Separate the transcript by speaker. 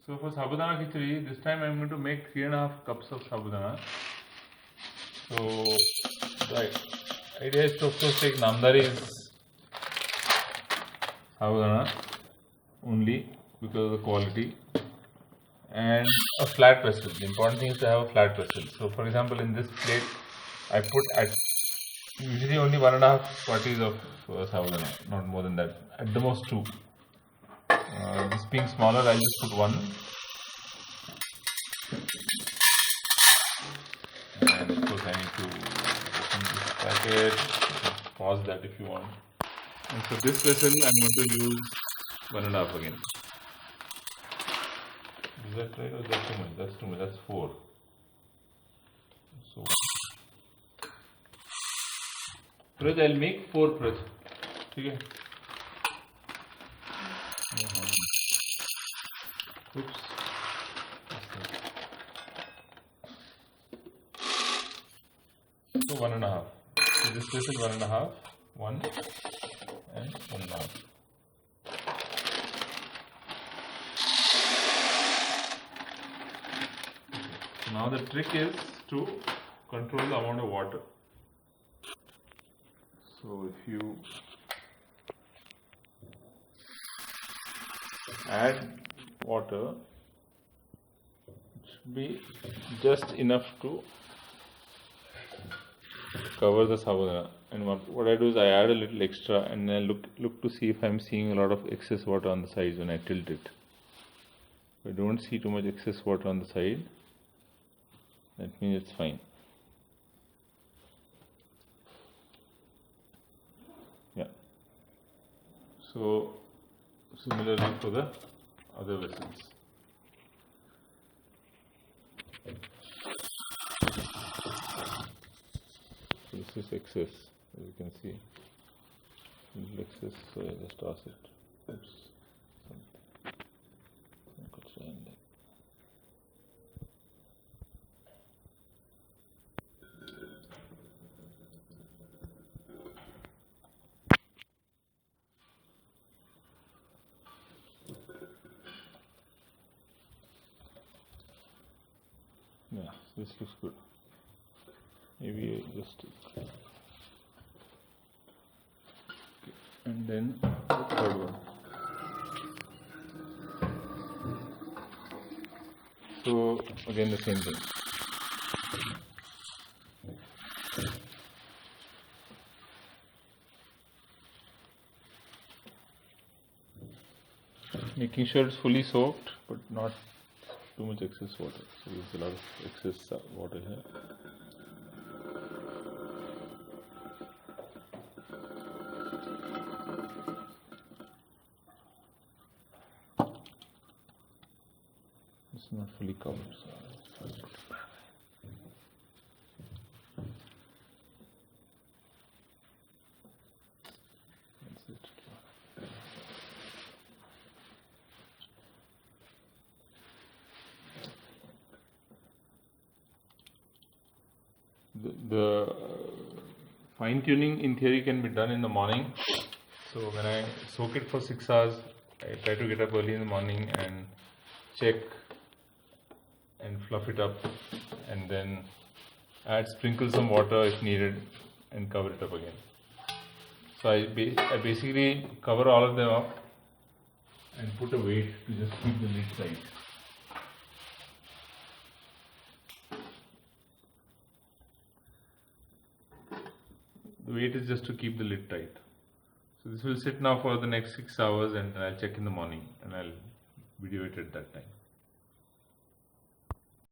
Speaker 1: So for Sabudana Khichadi, this time I am going to make 3.5 cups of Sabudana. So the idea is to of course take Namdari's Sabudana only because of the quality, and a flat vessel. The important thing is to have a flat vessel. So for example, in this plate I put at usually only 1.5 vaatis of Sabudana, not more than that, at the most 2. This being smaller, I'll just put 1. And of course I need to open this packet. Pause that if you want. And for this vessel I'm going to use 1.5 again. Is that right or is that too much? That's too much. That's 4. So Praj, I'll make 4 Praj. Okay. Oops. So 1.5. So this is 1.5. 1 and 1.5. So now the trick is to control the amount of water. So if you add water, it should be just enough to cover the sabudana. And what I do is I add a little extra and then look to see if I am seeing a lot of excess water on the sides when I tilt it. If I don't see too much excess water on the side, that means it's fine. Yeah. So similarly for the other vessels. This is excess, as you can see. Little excess, so I just toss it. Oops. Yeah, this looks good. Maybe just okay. And then the third one. So again the same thing. Making sure it's fully soaked, but not too much excess water. So there's a lot of excess water here. It's not fully covered, so that's it. The fine tuning in theory can be done in the morning. So when I soak it for 6 hours, I try to get up early in the morning and check and fluff it up, and then sprinkle some water if needed and cover it up again. So I basically cover all of them up and put a weight to just keep the lid tight. The weight is just to keep the lid tight. So this will sit now for the next 6 hours, and I'll check in the morning and I'll video it at that time.